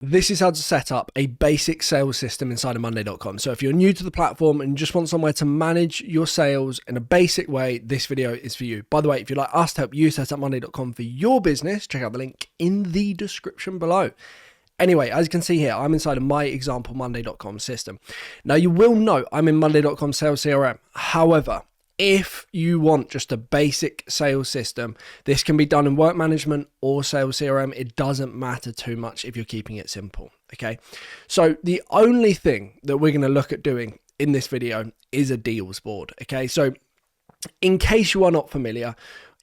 This is how to set up a basic sales system inside of Monday.com. So if you're new to the platform and you just want somewhere to manage your sales in a basic way, this video is for you. By the way, if you'd like us to help you set up Monday.com for your business, check out the link in the description below. Anyway, as you can see here, I'm inside of my example Monday.com system. Now you will note I'm in Monday.com Sales CRM. However, if you want just a basic sales system, this can be done in work management or sales CRM. It doesn't matter too much if you're keeping it simple. Okay. So the only thing that we're going to look at doing in this video is a deals board. Okay. So in case you are not familiar,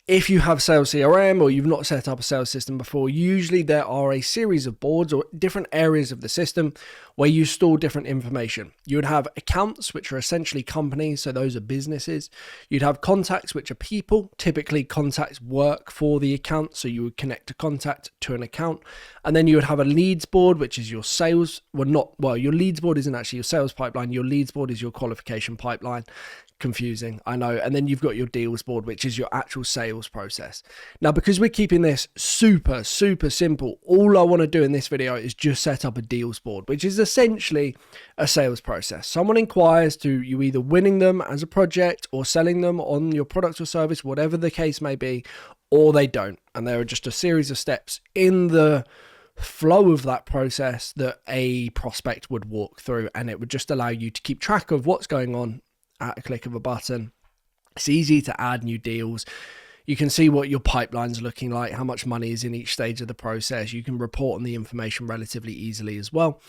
if you have sales CRM or you've not set up a sales system before, usually there are a series of boards or different areas of the system where you store different information. You would have accounts, which are essentially companies, so those are businesses. You'd have contacts, which are people. Typically, contacts work for the account, so you would connect a contact to an account. And then you would have a leads board, which is your sales. Your leads board isn't actually your sales pipeline. Your leads board is your qualification pipeline. Confusing, I know. And then you've got your deals board, which is your actual sales process. Now, because we're keeping this super simple, all I want to do in this video is just set up a deals board, which is essentially a sales process. Someone inquires to you, either winning them as a project or selling them on your product or service, whatever the case may be, or they don't. And there are just a series of steps in the flow of that process that a prospect would walk through, and it would just allow you to keep track of what's going on at a click of a button. It's easy to add new deals. You can see what your pipeline's looking like, how much money is in each stage of the process. You can report on the information relatively easily as well.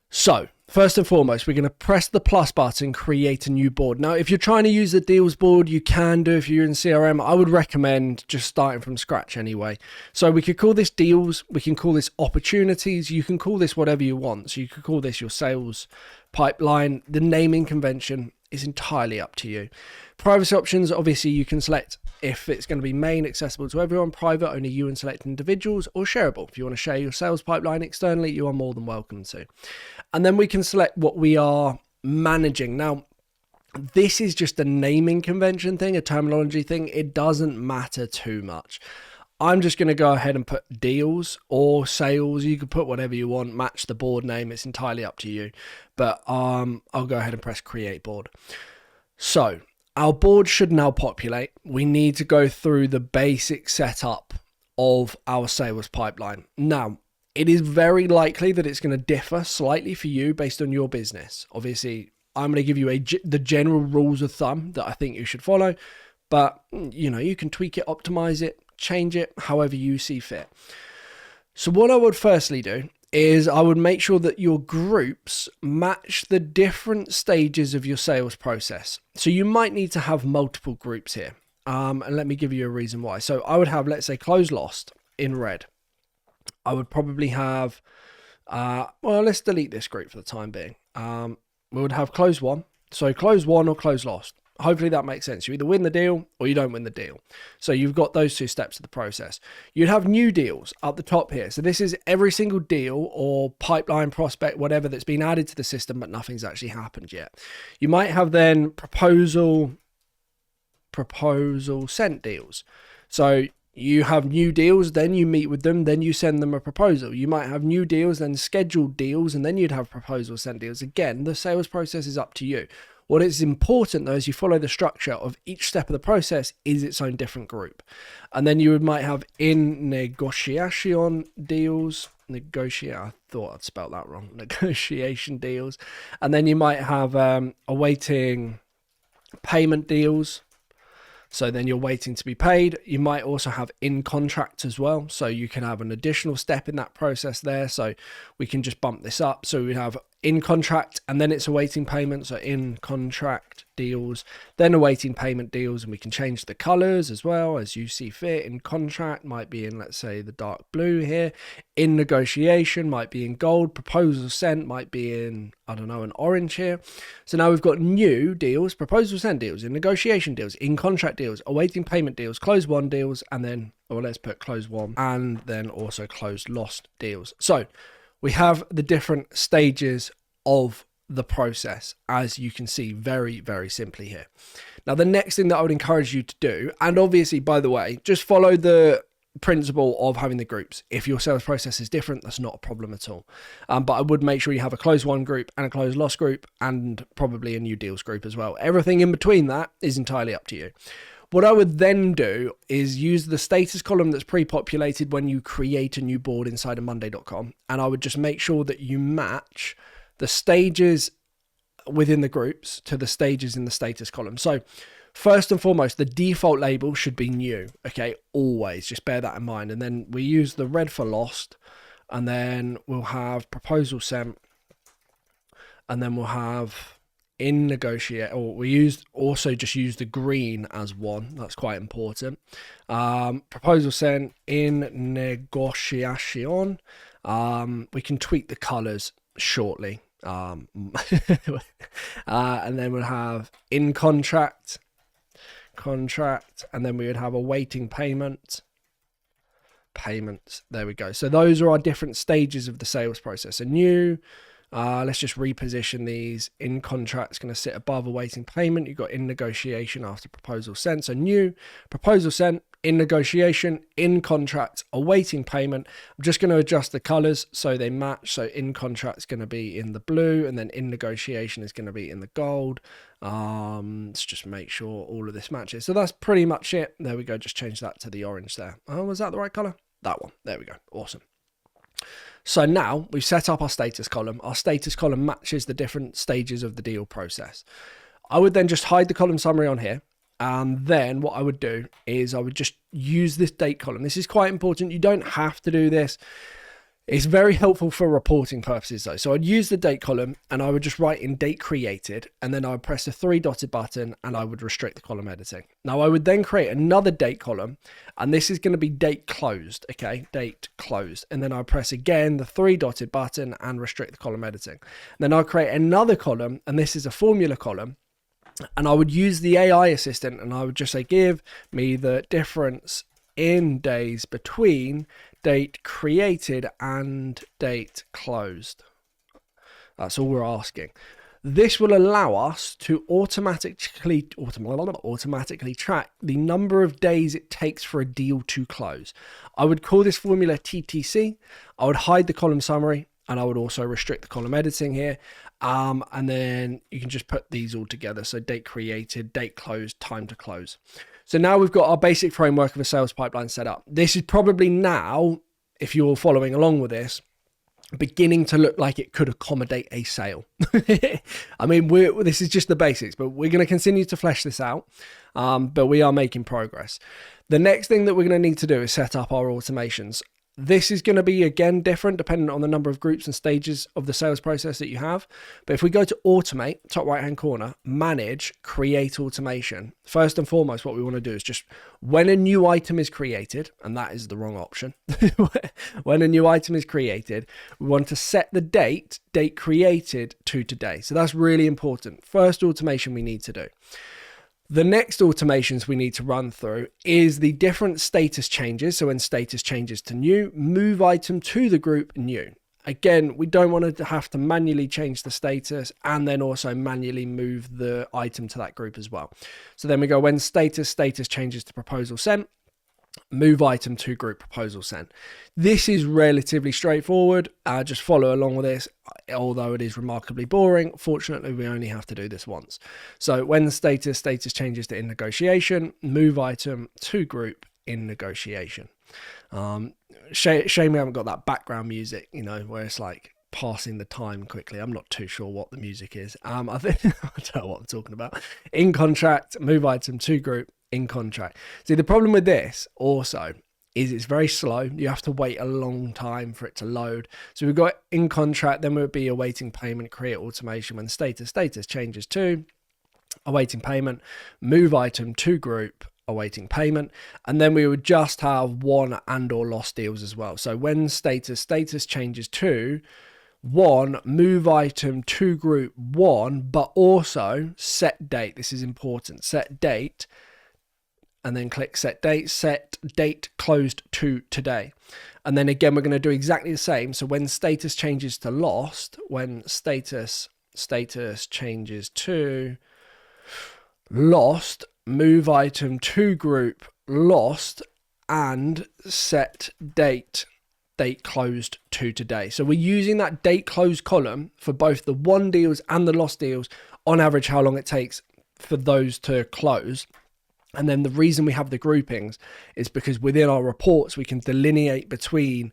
So first and foremost, we're going to press the plus button, create a new board. Now, if you're trying to use the deals board, you can do if you're in CRM. I would recommend just starting from scratch anyway. So we could call this deals. We can call this opportunities. You can call this whatever you want. So you could call this your sales pipeline. The naming convention is entirely up to you. Privacy options, obviously you can select if it's going to be main, accessible to everyone, private, only you and select individuals, or shareable. If you want to share your sales pipeline externally, you are more than welcome to. And then we can select what we are managing. Now, this is just a naming convention thing, a terminology thing. It doesn't matter too much. I'm just going to go ahead and put deals or sales. You can put whatever you want, match the board name. It's entirely up to you. But I'll go ahead and press create board. So our board should now populate. We need to go through the basic setup of our sales pipeline. Now, it is very likely that it's going to differ slightly for you based on your business. Obviously, I'm going to give you the general rules of thumb that I think you should follow. But, you can tweak it, optimize it, change it however you see fit. So what I would firstly do is I would make sure that your groups match the different stages of your sales process. So you might need to have multiple groups here. And let me give you a reason why. So I would have, let's say, close lost in red. I would probably have, let's delete this group for the time being. We would have close won. So close won or close lost. Hopefully that makes sense. You either win the deal or you don't win the deal. So you've got those two steps of the process. You'd have new deals up the top here. So this is every single deal or pipeline, prospect, whatever that's been added to the system, but nothing's actually happened yet. You might have then proposal sent deals. So you have new deals, then you meet with them, then you send them a proposal. You might have new deals, then scheduled deals, and then you'd have proposal sent deals. Again, the sales process is up to you. What is important, though, is you follow the structure of each step of the process is its own different group. And then you might have in negotiation deals, I thought I'd spelled that wrong, negotiation deals. And then you might have awaiting payment deals. So then you're waiting to be paid. You might also have in contract as well. So you can have an additional step in that process there. So we can just bump this up. So we have in contract and then it's awaiting payment. So in contract deals, then awaiting payment deals, and we can change the colors as well as you see fit. In contract might be in, let's say, the dark blue here. In negotiation might be in gold. Proposal sent might be in, I don't know, an orange here. So now we've got new deals, proposal sent deals, in negotiation deals, in contract deals, awaiting payment deals, close won deals, and then, or let's put close won, and then also close lost deals. So we have the different stages of the process, as you can see very simply here. Now, the next thing that I would encourage you to do, and obviously, by the way, just follow the principle of having the groups. If your sales process is different, that's not a problem at all. But I would make sure you have a closed won group and a closed loss group and probably a new deals group as well. Everything in between that is entirely up to you. What I would then do is use the status column that's pre-populated when you create a new board inside of Monday.com. And I would just make sure that you match the stages within the groups to the stages in the status column. So first and foremost, the default label should be new. Okay, always just bear that in mind. And then we use the red for lost, and then we'll have proposal sent, and then we'll have in negotiate, or we just use the green as one. That's quite important. Proposal sent, in negotiation. We can tweak the colors shortly. And then we'll have in contract, and then we would have awaiting payments. There we go. So those are our different stages of the sales process. A new, let's just reposition these. In contract is going to sit above awaiting payment. You've got in negotiation after proposal sent. So new, proposal sent, in negotiation, in contract, awaiting payment. I'm just going to adjust the colors so they match. So in contract is going to be in the blue, and then in negotiation is going to be in the gold. Let's just make sure all of this matches. So that's pretty much it. There we go. Just change that to the orange there. Oh, was that the right color? That one. There we go. Awesome. So now we've set up our status column. Our status column matches the different stages of the deal process. I would then just hide the column summary on here. And then what I would do is I would just use this date column. This is quite important. You don't have to do this. It's very helpful for reporting purposes though. So I'd use the date column and I would just write in date created, and then I would press the 3 dotted button and I would restrict the column editing. Now I would then create another date column, and this is going to be date closed. Okay, date closed. And then I press again the 3 dotted button and restrict the column editing. And then I'll create another column, and this is a formula column. And I would use the AI assistant and I would just say, give me the difference in days between date created and date closed. That's all we're asking. This will allow us to automatically track the number of days it takes for a deal to close. I would call this formula TTC. I would hide the column summary, and I would also restrict the column editing here. And then you can just put these all together. So date created, date closed, time to close. So now we've got our basic framework of a sales pipeline set up. This is probably now, if you're following along with this, beginning to look like it could accommodate a sale. I mean, this is just the basics, but we're going to continue to flesh this out. But we are making progress. The next thing that we're going to need to do is set up our automations. This is going to be, again, different depending on the number of groups and stages of the sales process that you have. But if we go to automate, top right-hand corner, manage, create automation. First and foremost, what we want to do is just when a new item is created, and that is the wrong option. When a new item is created, we want to set the date created to today. So that's really important. First automation we need to do. The next automations we need to run through is the different status changes. So when status changes to new, move item to the group new. Again, we don't want to have to manually change the status and then also manually move the item to that group as well. So then we go when status changes to proposal sent, move item to group proposal sent. This is relatively straightforward. Just follow along with this. Although it is remarkably boring, fortunately we only have to do this once. So when status changes to in negotiation, move item to group in negotiation. Shame we haven't got that background music, where it's like passing the time quickly. I'm not too sure what the music is. I think I don't know what I'm talking about. In contract, move item to group in contract. See, the problem with this also is it's very slow. You have to wait a long time for it to load. So we've got in contract, then we'll be awaiting payment, create automation when status changes to awaiting payment, move item to group, awaiting payment. And then we would just have won and or lost deals as well. So when status changes to one, move item to group one, but also set date. This is important. Set date. And then click set date closed to today. And then again, we're going to do exactly the same. So when status changes to lost, when status changes to lost, move item to group lost, and set date closed to today. So we're using that date closed column for both the won deals and the lost deals, on average how long it takes for those to close. And then the reason we have the groupings is because within our reports we can delineate between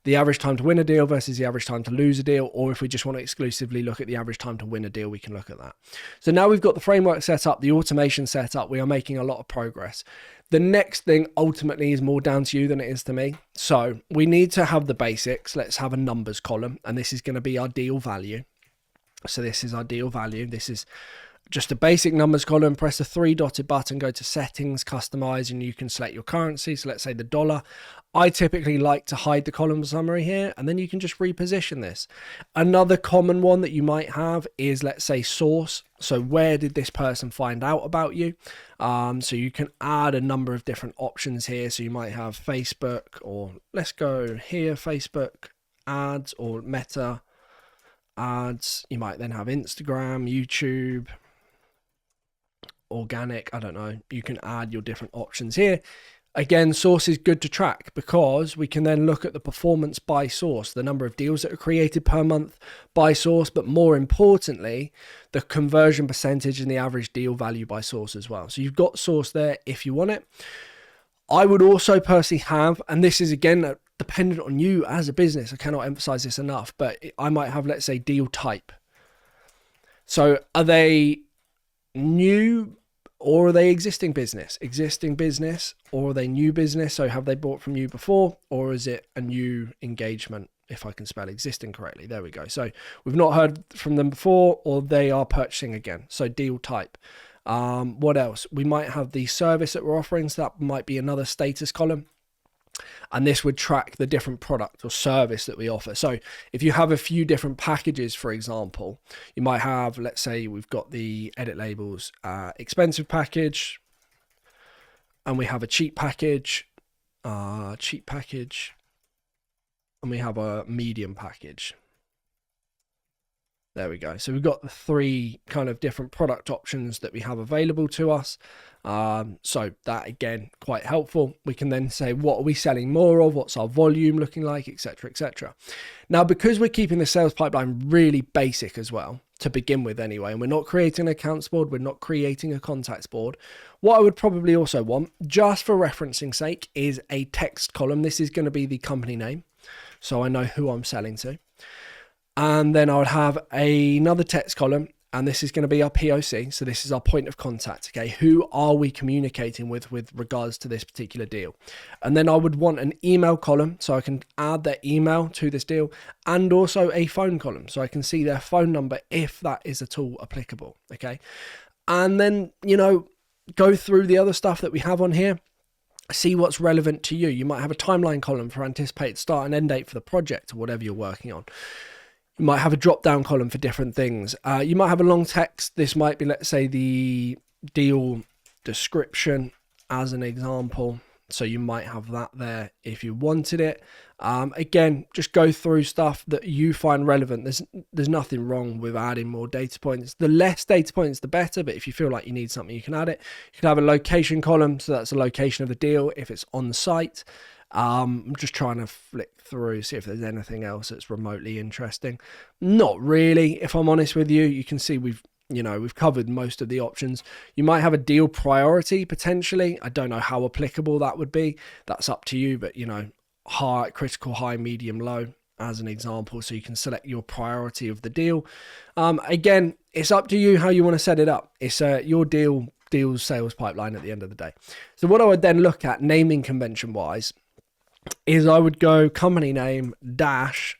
the average time to win a deal versus the average time to lose a deal, or if we just want to exclusively look at the average time to win a deal, we can look at that. So now we've got the framework set up, the automation set up, we are making a lot of progress. The next thing ultimately is more down to you than it is to me. So we need to have the basics. Let's have a numbers column, and this is going to be our deal value. So this is our deal value. This is just a basic numbers column. Press the 3 dotted button, go to settings, customize, and you can select your currency. So let's say the dollar. I typically like to hide the column summary here, and then you can just reposition this. Another common one that you might have is, let's say, source. So where did this person find out about you? So you can add a number of different options here. So you might have Facebook, or let's go here, Facebook ads or Meta ads. You might then have Instagram, YouTube, organic, I don't know. You can add your different options here. Again, source is good to track because we can then look at the performance by source, the number of deals that are created per month by source, but more importantly, the conversion percentage and the average deal value by source as well. So you've got source there if you want it. I would also personally have, and this is again dependent on you as a business, I cannot emphasize this enough, but I might have, let's say, deal type. So are they new or are they existing business, or are they new business? So have they bought from you before, or is it a new engagement? If I can spell existing correctly, there we go. So we've not heard from them before, or they are purchasing again. So deal type. What else? We might have the service that we're offering. So that might be another status column. And this would track the different product or service that we offer. So if you have a few different packages, for example, you might have, let's say we've got the edit labels, expensive package, and we have a cheap package, and we have a medium package. There we go. So we've got the 3 kind of different product options that we have available to us. So that, again, quite helpful. We can then say, what are we selling more of? What's our volume looking like, etc., etc. Now, because we're keeping the sales pipeline really basic as well, to begin with anyway, and we're not creating an accounts board, we're not creating a contacts board, what I would probably also want, just for referencing sake, is a text column. This is going to be the company name, so I know who I'm selling to. And then I would have another text column, and this is going to be our POC. So this is our point of contact. Okay, who are we communicating with regards to this particular deal? And then I would want an email column, so I can add their email to this deal, and also a phone column, so I can see their phone number if that is at all applicable. Okay, and then, you know, go through the other stuff that we have on here. See what's relevant to you. You might have a timeline column for anticipated start and end date for the project or whatever you're working on. You might have a drop down column for different things. You might have a long text. This might be, let's say, the deal description as an example. So you might have that there if you wanted it. Again, just go through stuff that you find relevant. There's nothing wrong with adding more data points. The less data points, the better. But if you feel like you need something, you can add it. You can have a location column. So that's a location of the deal if it's on site. I'm just trying to flick through, see if there's anything else that's remotely interesting. Not really, if I'm honest with you. You can see we've covered most of the options. You might have a deal priority potentially. I don't know how applicable that would be. That's up to you, but high, critical, high, medium, low as an example. So you can select your priority of the deal. Again, it's up to you how you want to set it up. It's your deal sales pipeline at the end of the day. So what I would then look at naming convention wise is I would go company name dash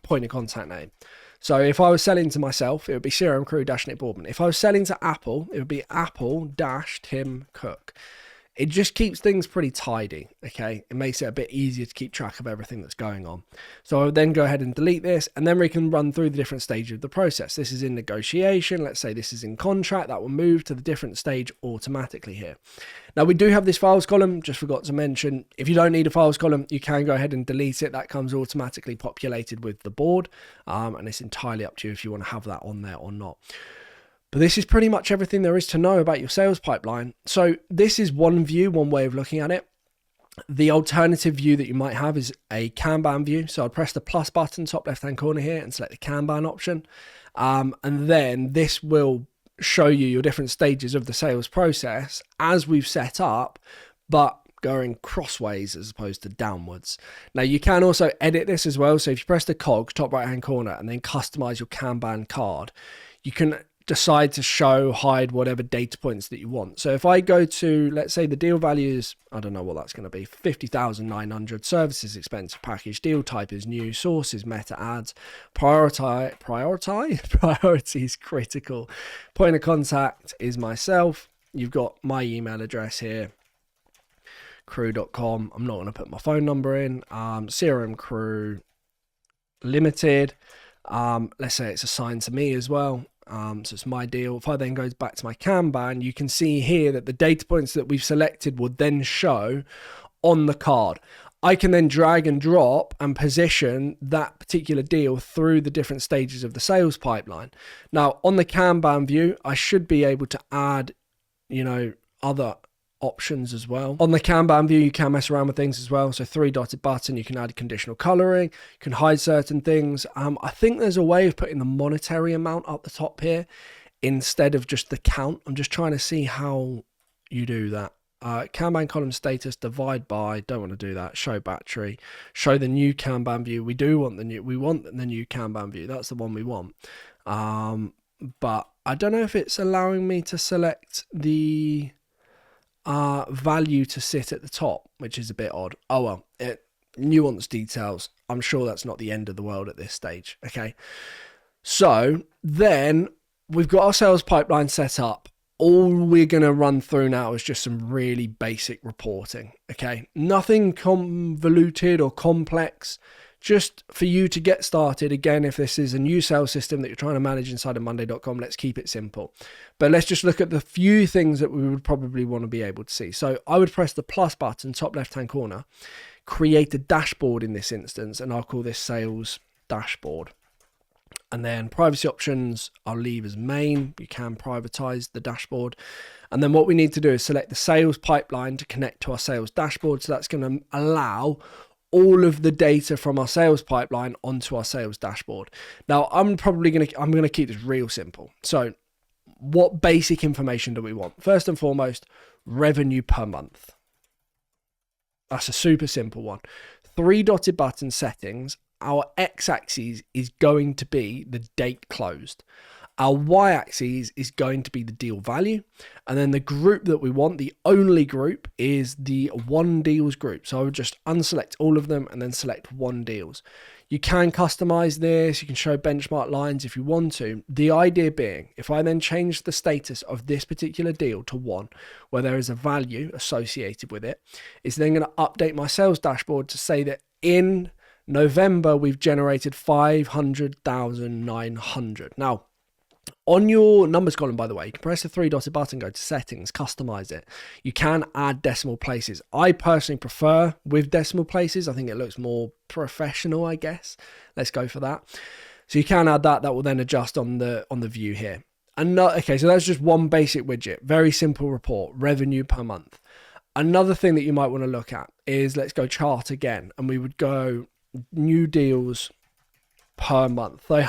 point of contact name. So if I was selling to myself, it would be CRM Crew dash Nick Boardman. If I was selling to Apple, it would be Apple dash Tim Cook. It just keeps things pretty tidy, okay? It makes it a bit easier to keep track of everything that's going on. So I would then go ahead and delete this, and then we can run through the different stages of the process. This is in negotiation. Let's say this is in contract. That will move to the different stage automatically here. Now, we do have this files column. Just forgot to mention, if you don't need a files column, you can go ahead and delete it. That comes automatically populated with the board, and it's entirely up to you if you want to have that on there or not. But this is pretty much everything there is to know about your sales pipeline. So this is one view, one way of looking at it. The alternative view that you might have is a Kanban view. So I'd press the plus button top left hand corner here and select the Kanban option. And then this will show you your different stages of the sales process as we've set up, but going crossways as opposed to downwards. Now you can also edit this as well. So if you press the cog top right hand corner and then customize your Kanban card, you can decide to show, hide whatever data points that you want. So if I go to, let's say the deal value is, I don't know what that's going to be, 50,900, services expensive package, deal type is new, source is meta ads, priority is critical, point of contact is myself. You've got my email address here, crew.com. I'm not going to put my phone number in. CRM Crew Limited. Let's say it's assigned to me as well. So it's my deal. If I then go back to my Kanban, you can see here that the data points that we've selected will then show on the card. I can then drag and drop and position that particular deal through the different stages of the sales pipeline. Now on the Kanban view, I should be able to add, other options as well. On the Kanban view, you can mess around with things as well. So 3-dotted button, you can add conditional coloring, you can hide certain things. I think there's a way of putting the monetary amount up the top here instead of just the count. I'm just trying to see how you do that. Kanban column status, divide by, don't want to do that. Show battery, show the new Kanban view. We want the new Kanban view. That's the one we want. But I don't know if it's allowing me to select the value to sit at the top, which is a bit odd. Oh well, nuanced details. I'm sure that's not the end of the world at this stage. Okay, so then we've got our sales pipeline set up. All we're going to run through now is just some really basic reporting. Okay, nothing convoluted or complex, just for you to get started. Again, if this is a new sales system that you're trying to manage inside of Monday.com, let's keep it simple. But let's just look at the few things that we would probably want to be able to see. So I would press the plus button, top left-hand corner, create a dashboard in this instance, and I'll call this sales dashboard. And then privacy options, I'll leave as main. You can privatize the dashboard. And then what we need to do is select the sales pipeline to connect to our sales dashboard. So that's going to allow all of the data from our sales pipeline onto our sales dashboard. Now, I'm going to keep this real simple. So what basic information do we want? First and foremost, revenue per month. That's a super simple one. 3-dotted button settings. Our x-axis is going to be the date closed. Our y-axis is going to be the deal value. And then the group that we want, the only group, is the one deals group. So I would just unselect all of them and then select one deals. You can customize this. You can show benchmark lines if you want to. The idea being, if I then change the status of this particular deal to 1, where there is a value associated with it, it's then going to update my sales dashboard to say that in November, we've generated 500,900. Now, on your numbers column, by the way, you can press the 3-dotted button, go to settings, customize it. You can add decimal places. I personally prefer with decimal places. I think it looks more professional, I guess. Let's go for that. So you can add that. That will then adjust on the view here. Okay, so that's just one basic widget. Very simple report, revenue per month. Another thing that you might want to look at is, let's go chart again, and we would go new deals per month. So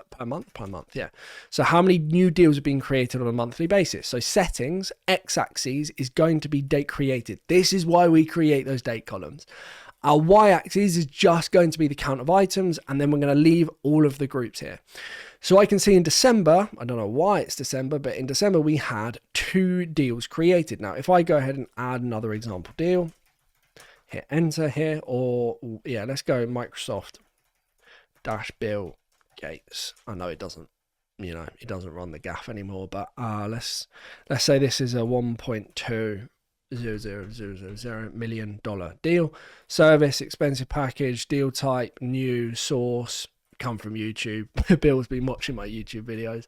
per month, yeah. So how many new deals are being created on a monthly basis? So settings, x-axis is going to be date created. This is why we create those date columns. Our y-axis is just going to be the count of items, and then we're going to leave all of the groups here. So I can see in December, I don't know why it's December, but in December we had 2 deals created. Now, if I go ahead and add another example deal, hit enter here, or yeah, let's go Microsoft Bill Gates. I know it doesn't, it doesn't run the gaff anymore, but let's say this is a $1.20000 million deal. Service expensive package, deal type new, source come from YouTube. Bill's been watching my YouTube videos.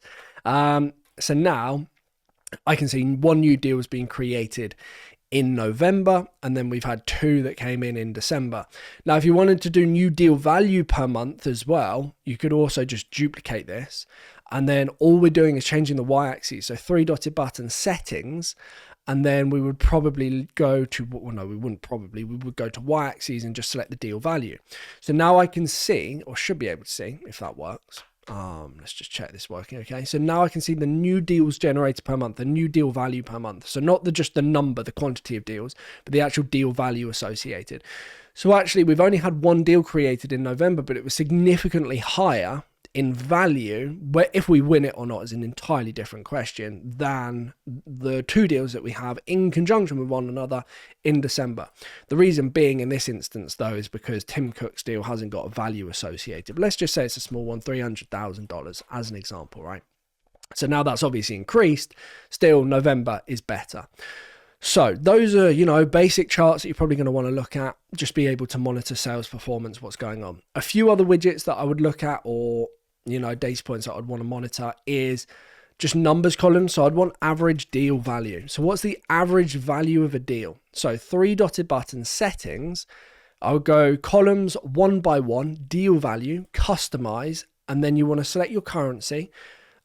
So now I can see 1 new deal has been created in November, and then we've had 2 that came in December. Now, if you wanted to do new deal value per month as well, you could also just duplicate this, and then all we're doing is changing the y-axis. So 3-dotted button settings, And then we would probably go to, well, no, we wouldn't probably, we would go to y-axis and just select the deal value. So now I can see, or should be able to see if that works. Let's just check this working. Okay, so now I can see the new deals generated per month, the new deal value per month. So not just the number, the quantity of deals, but the actual deal value associated. So actually we've only had one deal created in November, but it was significantly higher in value, where if we win it or not is an entirely different question, than the two deals that we have in conjunction with one another in December. The reason being in this instance though is because Tim Cook's deal hasn't got a value associated. But let's just say it's a small one, $300,000 as an example, right? So now that's obviously increased. Still, November is better. So those are, you know, basic charts that you're probably going to want to look at, just be able to monitor sales performance, what's going on. A few other widgets that I would look at, or, you know, data points that I'd want to monitor is just numbers column. So I'd want average deal value. So what's the average value of a deal? So 3 dotted button settings, I'll go columns 1 by 1, deal value, customize, and then you want to select your currency.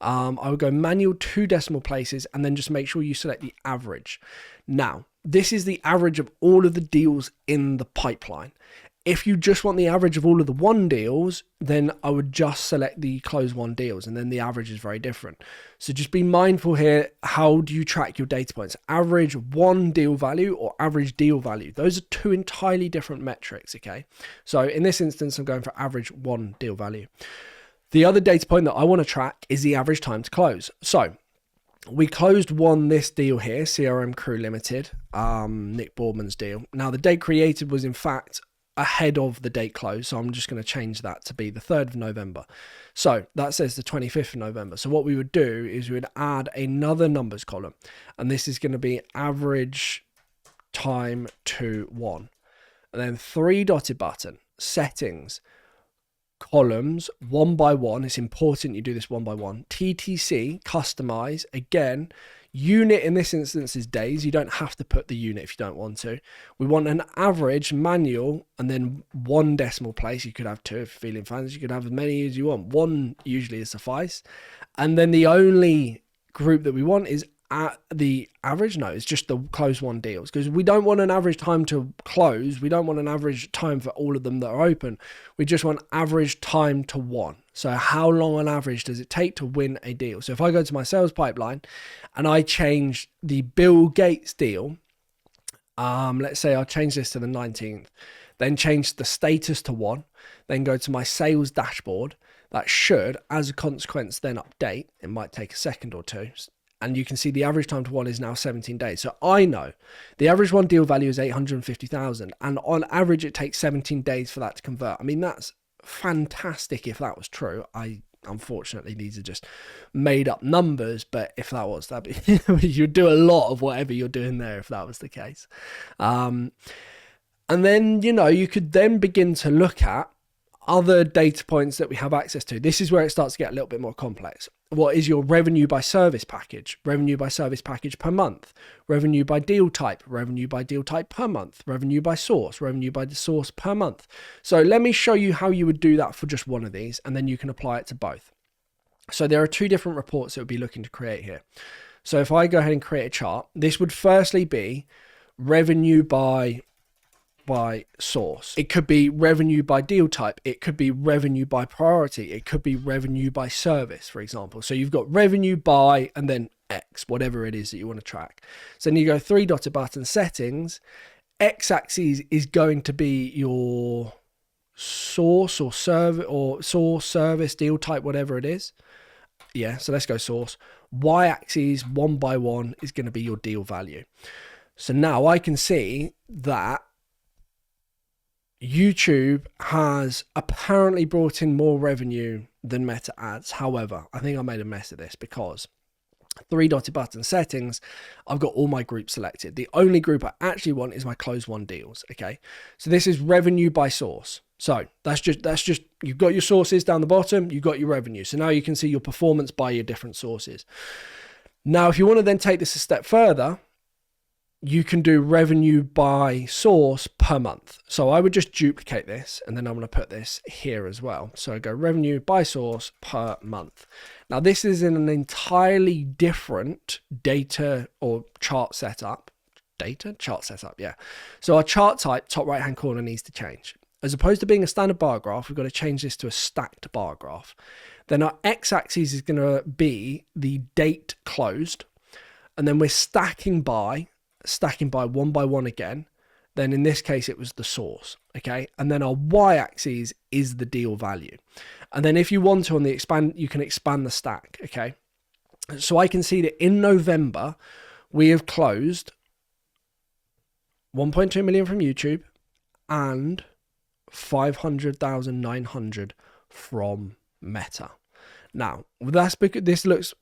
I would go manual 2 decimal places, and then just make sure you select the average. Now, this is the average of all of the deals in the pipeline. If you just want the average of all of the won deals, then I would just select the close won deals, and then the average is very different. So just be mindful here. How do you track your data points? Average won deal value or average deal value? Those are two entirely different metrics, okay? So in this instance, I'm going for average won deal value. The other data point that I want to track is the average time to close. So we won this deal here, CRM Crew Limited, Nick Boardman's deal. Now the date created was in fact ahead of the date close. So I'm just going to change that to be the 3rd of November. So that says the 25th of November. So what we would do is we would add another numbers column, and this is going to be average time to won. And then 3 dotted button, settings, columns 1 by 1. It's important you do this 1 by 1. TTC, customize, again, unit in this instance is days. You don't have to put the unit if you don't want to. We want an average manual, and then 1 decimal place. You could have 2 if you're feeling fancy. You could have as many as you want. 1 usually is suffice. And then the only group that we want is at the average. No, it's just the close won deals, because we don't want an average time to close. We don't want an average time for all of them that are open. We just want average time to won. So how long on average does it take to win a deal? So if I go to my sales pipeline and I change the Bill Gates deal, let's say I'll change this to the 19th, then change the status to 1, then go to my sales dashboard. That should, as a consequence, then update. It might take a second or two. And you can see the average time to won is now 17 days. So I know the average one deal value is 850,000. And on average, it takes 17 days for that to convert. I mean, that's fantastic if that was true. Unfortunately, these are just made up numbers. But if that was, you'd do a lot of whatever you're doing there if that was the case. And then, you know, you could then begin to look at other data points that we have access to. This is where it starts to get a little bit more complex. What is your revenue by service package? Revenue by service package per month. Revenue by deal type. Revenue by deal type per month. Revenue by source. Revenue by the source per month. So let me show you how you would do that for just one of these, and then you can apply it to both. So there are 2 different reports that we'll be looking to create here. So if I go ahead and create a chart, this would firstly be revenue by source. It could be revenue by deal type. It could be revenue by priority. It could be revenue by service, for example. So you've got revenue by and then X, whatever it is that you want to track. So then you go 3 dotted button settings. X-axis is going to be your source or service, deal type, whatever it is. Yeah, so let's go source. Y-axis 1 by 1 is going to be your deal value. So now I can see that YouTube has apparently brought in more revenue than Meta ads. However, I think I made a mess of this because 3 dotted button settings, I've got all my groups selected. The only group I actually want is my close won deals. Okay, so this is revenue by source. So that's just you've got your sources down the bottom, you've got your revenue. So now you can see your performance by your different sources. Now, if you want to then take this a step further, you can do revenue by source per month. So I would just duplicate this, and then I'm going to put this here as well. So I go revenue by source per month. Now this is in an entirely different data or chart setup. Chart setup, yeah. So our chart type, top right hand corner, needs to change. As opposed to being a standard bar graph, we've got to change this to a stacked bar graph. Then our x-axis is going to be the date closed, and then we're stacking by one again. Then in this case it was the source, okay? And then our y-axis is the deal value. And then if you want to, on the expand, you can expand the stack, okay? So I can see that in November we have closed 1.2 million from YouTube and 500,900 from Meta. Now that's because this looks,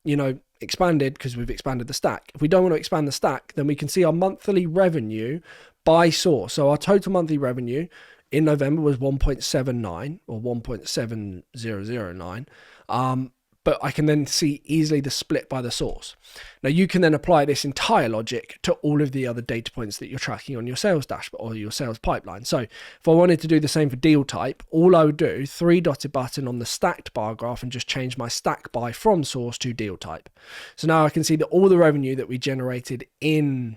you know, expanded because we've expanded the stack. If we don't want to expand the stack, then we can see our monthly revenue by source. So our total monthly revenue in November was 1.79 or 1.7009. But I can then see easily the split by the source. Now you can then apply this entire logic to all of the other data points that you're tracking on your sales dashboard or your sales pipeline. So if I wanted to do the same for deal type, all I would do, 3-dotted button on the stacked bar graph and just change my stack by from source to deal type. So now I can see that all the revenue that we generated in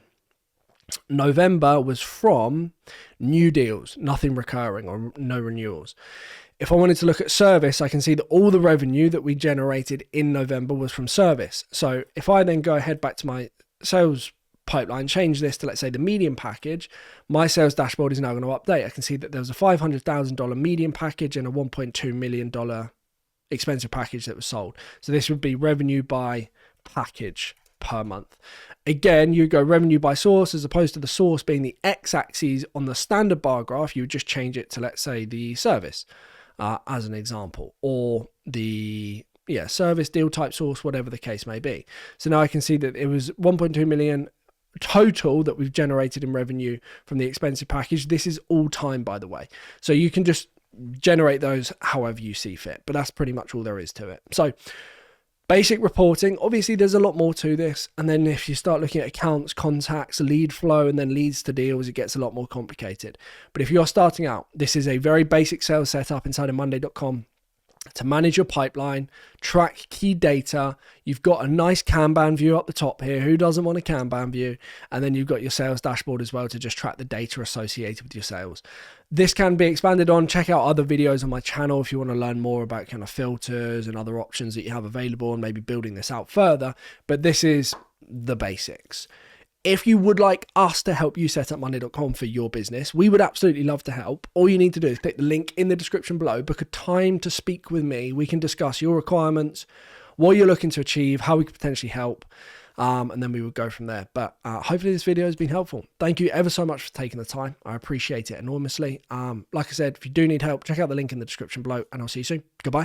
November was from new deals, nothing recurring or no renewals. If I wanted to look at service, I can see that all the revenue that we generated in November was from service. So if I then go ahead back to my sales pipeline, change this to, let's say, the medium package, my sales dashboard is now going to update. I can see that there was a $500,000 medium package and a $1.2 million expensive package that was sold. So this would be revenue by package per month. Again, you go revenue by source, as opposed to the source being the x-axis on the standard bar graph, you would just change it to, let's say, the service. As an example, or the service, deal type, source, whatever the case may be. So now I can see that it was 1.2 million total that we've generated in revenue from the expensive package. This is all time, by the way. So you can just generate those however you see fit, but that's pretty much all there is to it. So basic reporting, obviously there's a lot more to this. And then if you start looking at accounts, contacts, lead flow, and then leads to deals, it gets a lot more complicated. But if you're starting out, this is a very basic sales setup inside of Monday.com to manage your pipeline, track key data. You've got a nice Kanban view up the top here. Who doesn't want a Kanban view? And then you've got your sales dashboard as well to just track the data associated with your sales. This can be expanded on. Check out other videos on my channel if you want to learn more about kind of filters and other options that you have available and maybe building this out further. But this is the basics. If you would like us to help you set up Monday.com for your business, we would absolutely love to help. All you need to do is click the link in the description below, book a time to speak with me. We can discuss your requirements, what you're looking to achieve, how we could potentially help, and then we would go from there. But hopefully this video has been helpful. Thank you ever so much for taking the time. I appreciate it enormously. Like I said, if you do need help, check out the link in the description below, and I'll see you soon. Goodbye.